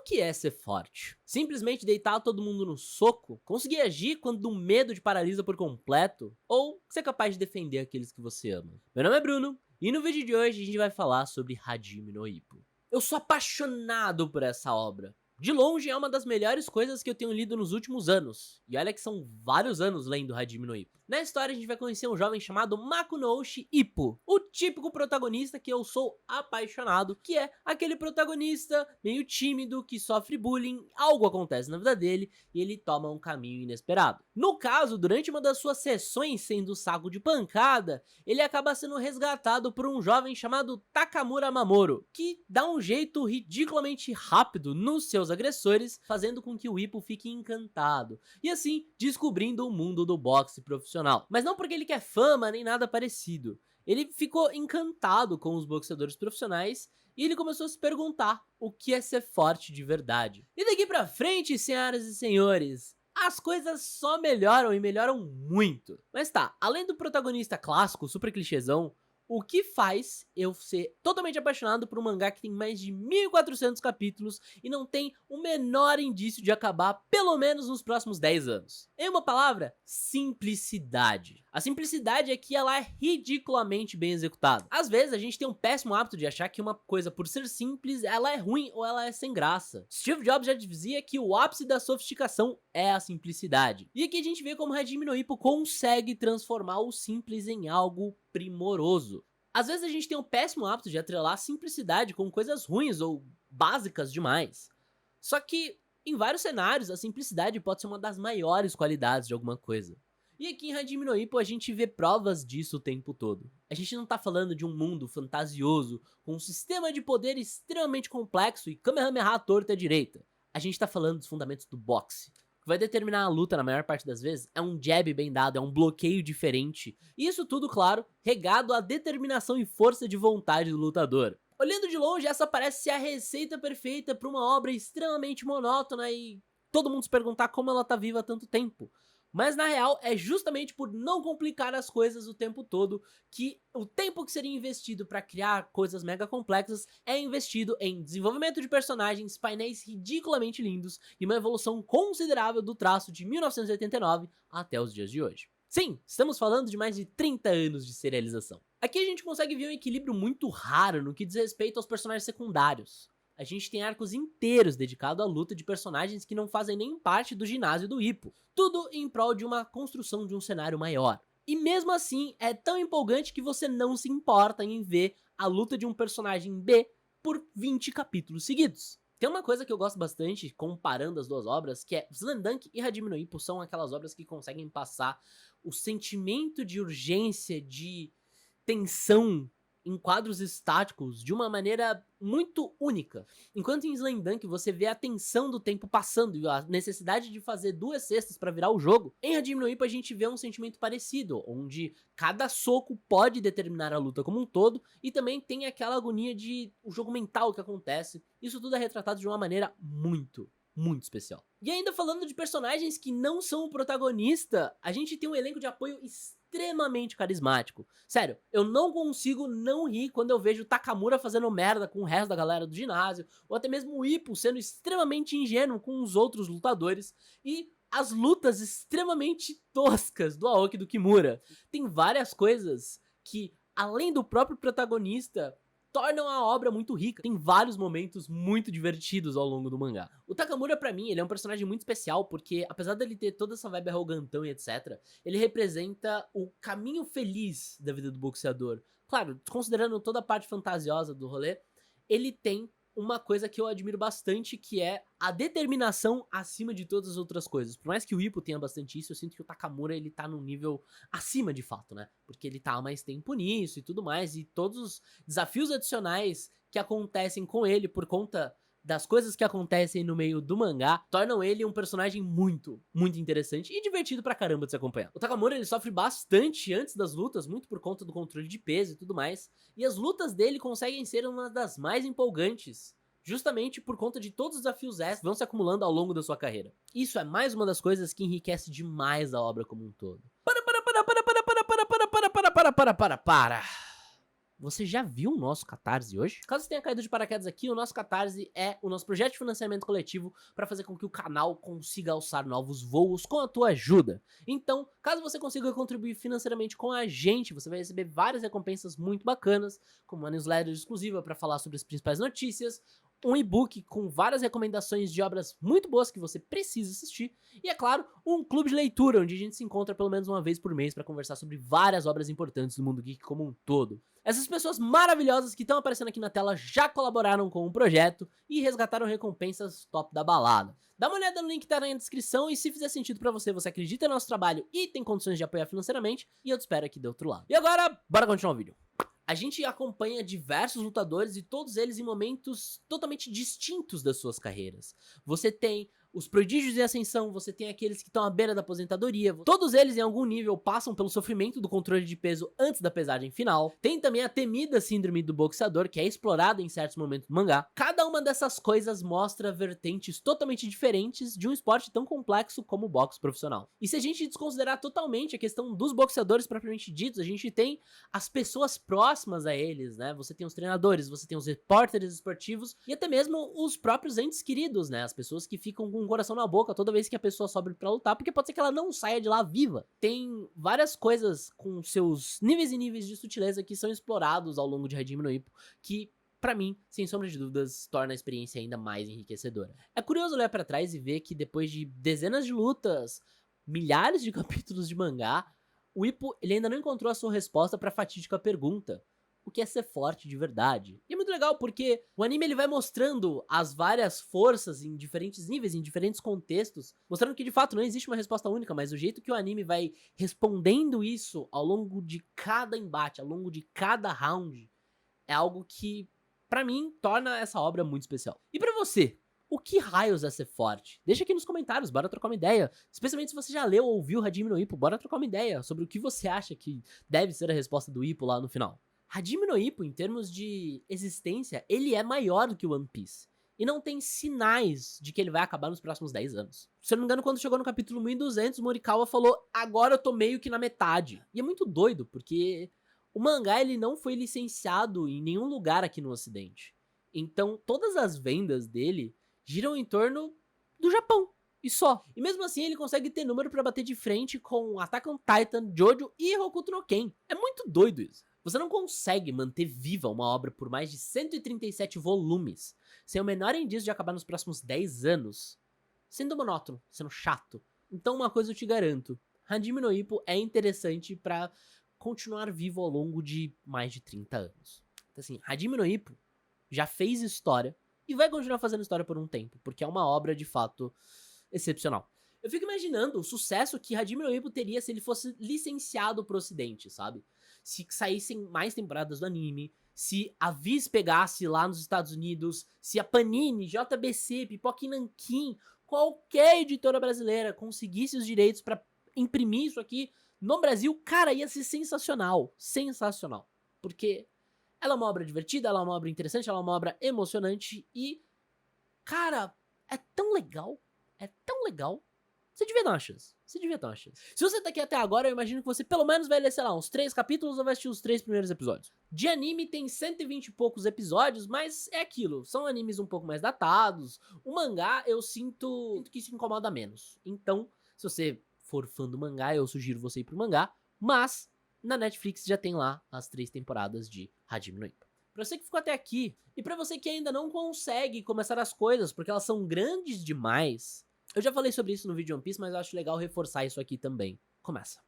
que é ser forte? Simplesmente deitar todo mundo no soco? Conseguir agir quando o medo te paralisa por completo? Ou ser capaz de defender aqueles que você ama? Meu nome é Bruno, e no vídeo de hoje a gente vai falar sobre Hajime no Ippo. Eu sou apaixonado por essa obra. De longe é uma das melhores coisas que eu tenho lido nos últimos anos. E olha que são vários anos lendo Hajime no Ippo. Na história a gente vai conhecer um jovem chamado Makunouchi Ippo, o típico protagonista que eu sou apaixonado, que é aquele protagonista meio tímido, que sofre bullying, algo acontece na vida dele e ele toma um caminho inesperado. No caso, durante uma das suas sessões sendo saco de pancada, ele acaba sendo resgatado por um jovem chamado Takamura Mamoru, que dá um jeito ridiculamente rápido nos seus agressores, fazendo com que o Ippo fique encantado, e assim descobrindo o mundo do boxe profissional. Mas não porque ele quer fama nem nada parecido. Ele ficou encantado com os boxeadores profissionais e ele começou a se perguntar o que é ser forte de verdade. E daqui pra frente, senhoras e senhores, as coisas só melhoram e melhoram muito. Mas tá, além do protagonista clássico, super clichêzão, o que faz eu ser totalmente apaixonado por um mangá que tem mais de 1400 capítulos e não tem o menor indício de acabar, pelo menos nos próximos 10 anos? Em uma palavra, simplicidade. A simplicidade é que ela é ridiculamente bem executada. Às vezes a gente tem um péssimo hábito de achar que uma coisa, por ser simples, ela é ruim ou ela é sem graça. Steve Jobs já dizia que o ápice da sofisticação é a simplicidade. E aqui a gente vê como Hajime no Ippo consegue transformar o simples em algo primoroso. Às vezes a gente tem um péssimo hábito de atrelar a simplicidade com coisas ruins ou básicas demais. Só que, em vários cenários, a simplicidade pode ser uma das maiores qualidades de alguma coisa. E aqui em Hajime no Ippo a gente vê provas disso o tempo todo. A gente não tá falando de um mundo fantasioso, com um sistema de poder extremamente complexo e Kamehameha à torta à direita. A gente tá falando dos fundamentos do boxe. O que vai determinar a luta na maior parte das vezes é um jab bem dado, é um bloqueio diferente. E isso tudo, claro, regado à determinação e força de vontade do lutador. Olhando de longe, essa parece ser a receita perfeita para uma obra extremamente monótona e todo mundo se perguntar como ela tá viva há tanto tempo. Mas na real é justamente por não complicar as coisas o tempo todo que o tempo que seria investido para criar coisas mega complexas é investido em desenvolvimento de personagens, painéis ridiculamente lindos e uma evolução considerável do traço de 1989 até os dias de hoje. Sim, estamos falando de mais de 30 anos de serialização. Aqui a gente consegue ver um equilíbrio muito raro no que diz respeito aos personagens secundários. A gente tem arcos inteiros dedicados à luta de personagens que não fazem nem parte do ginásio do Ippo. Tudo em prol de uma construção de um cenário maior. E mesmo assim, é tão empolgante que você não se importa em ver a luta de um personagem B por 20 capítulos seguidos. Tem uma coisa que eu gosto bastante, comparando as duas obras, que é Slam-Dunk e Hajime no Ippo são aquelas obras que conseguem passar o sentimento de urgência, de tensão em quadros estáticos de uma maneira muito única. Enquanto em Slam Dunk você vê a tensão do tempo passando e a necessidade de fazer 2 cestas para virar o jogo, em Hajime no Ippo a gente vê um sentimento parecido, onde cada soco pode determinar a luta como um todo e também tem aquela agonia de o jogo mental que acontece. Isso tudo é retratado de uma maneira muito especial. E ainda falando de personagens que não são o protagonista, a gente tem um elenco de apoio extremamente carismático. Sério, eu não consigo não rir quando eu vejo Takamura fazendo merda com o resto da galera do ginásio, ou até mesmo o Ippo sendo extremamente ingênuo com os outros lutadores, e as lutas extremamente toscas do Aoki e do Kimura. Tem várias coisas que, além do próprio protagonista, tornam a obra muito rica. Tem vários momentos muito divertidos ao longo do mangá. O Takamura, pra mim, ele é um personagem muito especial, porque apesar dele ter toda essa vibe arrogantão e etc, ele representa o caminho feliz da vida do boxeador. Claro, considerando toda a parte fantasiosa do rolê, ele tem uma coisa que eu admiro bastante, que é a determinação acima de todas as outras coisas. Por mais que o Ippo tenha bastante isso, eu sinto que o Takamura, ele tá num nível acima de fato, né? Porque ele tá há mais tempo nisso e tudo mais, e todos os desafios adicionais que acontecem com ele por conta das coisas que acontecem no meio do mangá, tornam ele um personagem muito interessante e divertido pra caramba de se acompanhar. O Takamura, ele sofre bastante antes das lutas, muito por conta do controle de peso e tudo mais, e as lutas dele conseguem ser uma das mais empolgantes, justamente por conta de todos os desafios extras que vão se acumulando ao longo da sua carreira. Isso é mais uma das coisas que enriquece demais a obra como um todo. Para! você já viu o nosso Catarse hoje? Caso você tenha caído de paraquedas aqui, o nosso Catarse é o nosso projeto de financiamento coletivo para fazer com que o canal consiga alçar novos voos com a tua ajuda. Então, caso você consiga contribuir financeiramente com a gente, você vai receber várias recompensas muito bacanas, como uma newsletter exclusiva para falar sobre as principais notícias, um e-book com várias recomendações de obras muito boas que você precisa assistir, e é claro, um clube de leitura, onde a gente se encontra pelo menos uma vez por mês para conversar sobre várias obras importantes do mundo geek como um todo. Essas pessoas maravilhosas que estão aparecendo aqui na tela já colaboraram com o projeto e resgataram recompensas top da balada. Dá uma olhada no link que tá na descrição e se fizer sentido pra você, você acredita no nosso trabalho e tem condições de apoiar financeiramente, e eu te espero aqui do outro lado. E agora, bora continuar o vídeo. A gente acompanha diversos lutadores e todos eles em momentos totalmente distintos das suas carreiras. Você tem os prodígios de ascensão, você tem aqueles que estão à beira da aposentadoria, todos eles em algum nível passam pelo sofrimento do controle de peso antes da pesagem final. Tem também a temida síndrome do boxeador, que é explorada em certos momentos do mangá. Cada uma dessas coisas mostra vertentes totalmente diferentes de um esporte tão complexo como o boxe profissional. E se a gente desconsiderar totalmente a questão dos boxeadores propriamente ditos, a gente tem as pessoas próximas a eles, né? Você tem os treinadores, você tem os repórteres esportivos e até mesmo os próprios entes queridos, né? As pessoas que ficam com o coração na boca toda vez que a pessoa sobe pra lutar, porque pode ser que ela não saia de lá viva. Tem várias coisas com seus níveis e níveis de sutileza que são explorados ao longo de Hajime no Ippo, que pra mim, sem sombra de dúvidas, torna a experiência ainda mais enriquecedora. É curioso olhar pra trás e ver que depois de dezenas de lutas, milhares de capítulos de mangá, o Ippo ele ainda não encontrou a sua resposta pra fatídica pergunta: o que é ser forte de verdade? E é muito legal porque o anime ele vai mostrando as várias forças em diferentes níveis, em diferentes contextos, mostrando que de fato não existe uma resposta única, mas o jeito que o anime vai respondendo isso ao longo de cada embate, ao longo de cada round, é algo que, pra mim, torna essa obra muito especial. E pra você? O que raios é ser forte? Deixa aqui nos comentários, bora trocar uma ideia. Especialmente se você já leu ou ouviu Hajime no Ippo, bora trocar uma ideia sobre o que você acha que deve ser a resposta do Ippo lá no final. Hajime no Ippo, em termos de existência, ele é maior do que o One Piece. E não tem sinais de que ele vai acabar nos próximos 10 anos. Se eu não me engano, quando chegou no capítulo 1200, Morikawa falou: agora eu tô meio que na metade. E é muito doido, porque o mangá ele não foi licenciado em nenhum lugar aqui no ocidente. Então, todas as vendas dele giram em torno do Japão. E só. E mesmo assim ele consegue ter número pra bater de frente com Attack on Titan, Jojo e Hokuto no Ken. É muito doido isso. Você não consegue manter viva uma obra por mais de 137 volumes sem o menor indício de acabar nos próximos 10 anos sendo monótono, sendo chato. Então uma coisa eu te garanto, Hajime no Ippo é interessante pra continuar vivo ao longo de mais de 30 anos. Então assim, Hajime no Ippo já fez história e vai continuar fazendo história por um tempo, porque é uma obra de fato excepcional. Eu fico imaginando o sucesso que Hajime no Ippo teria se ele fosse licenciado pro ocidente, sabe? Se saíssem mais temporadas do anime, se a Viz pegasse lá nos Estados Unidos, se a Panini, JBC, Pipoca e Nanquim, qualquer editora brasileira conseguisse os direitos pra imprimir isso aqui no Brasil, cara, ia ser sensacional. Sensacional. Porque ela é uma obra divertida, ela é uma obra interessante, ela é uma obra emocionante e, cara, é tão legal. É tão legal. Você devia dar uma chance. Você devia dar uma chance. Se você tá aqui até agora, eu imagino que você pelo menos vai ler, sei lá, uns 3 capítulos ou vai assistir os 3 primeiros episódios. De anime tem 120 e poucos episódios, mas é aquilo. São animes um pouco mais datados. O mangá, eu sinto que isso incomoda menos. Então, se você for fã do mangá, eu sugiro você ir pro mangá. Mas, na Netflix já tem lá as 3 temporadas de Hajime no Ippo. Pra você que ficou até aqui, e pra você que ainda não consegue começar as coisas porque elas são grandes demais, eu já falei sobre isso no vídeo One Piece, mas eu acho legal reforçar isso aqui também. Começa.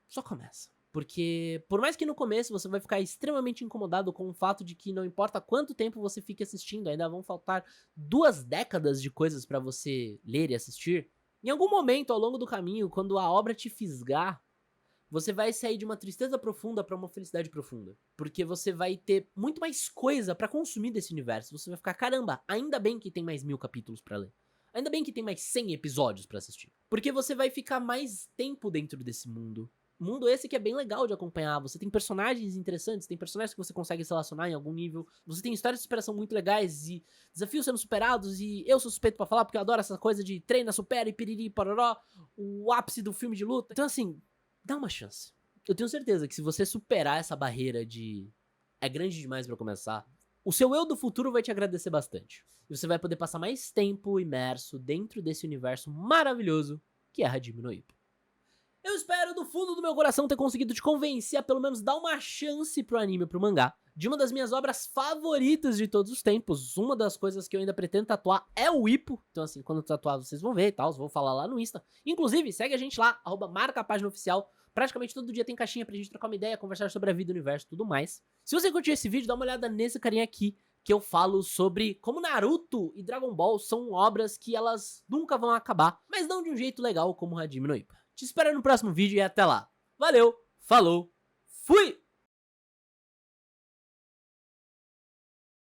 Só começa. Porque, por mais que no começo você vai ficar extremamente incomodado com o fato de que não importa quanto tempo você fique assistindo, ainda vão faltar 2 décadas de coisas pra você ler e assistir, em algum momento ao longo do caminho, quando a obra te fisgar, você vai sair de uma tristeza profunda pra uma felicidade profunda. Porque você vai ter muito mais coisa pra consumir desse universo. Você vai ficar, caramba, ainda bem que tem mais 1000 capítulos pra ler. Ainda bem que tem mais 100 episódios pra assistir. Porque você vai ficar mais tempo dentro desse mundo. Mundo esse que é bem legal de acompanhar. Você tem personagens interessantes, tem personagens que você consegue se relacionar em algum nível. Você tem histórias de superação muito legais e desafios sendo superados. E eu sou suspeito pra falar porque eu adoro essa coisa de treina, supera e piriri, pororó. O ápice do filme de luta. Então assim, dá uma chance. Eu tenho certeza que se você superar essa barreira de é grande demais pra começar, o seu eu do futuro vai te agradecer bastante. E você vai poder passar mais tempo imerso dentro desse universo maravilhoso que é Hajime no Ippo. Eu espero do fundo do meu coração ter conseguido te convencer a pelo menos dar uma chance pro anime e pro mangá. De uma das minhas obras favoritas de todos os tempos, uma das coisas que eu ainda pretendo tatuar é o Ippo. Então assim, quando eu tatuar vocês vão ver e tal, vou falar lá no Insta. Inclusive, segue a gente lá, marca a página oficial. Praticamente todo dia tem caixinha pra gente trocar uma ideia, conversar sobre a vida, o universo e tudo mais. Se você curtiu esse vídeo, dá uma olhada nesse carinha aqui, que eu falo sobre como Naruto e Dragon Ball são obras que elas nunca vão acabar, mas não de um jeito legal como Hajime no Ippo. Te espero no próximo vídeo e até lá. Valeu, falou, fui!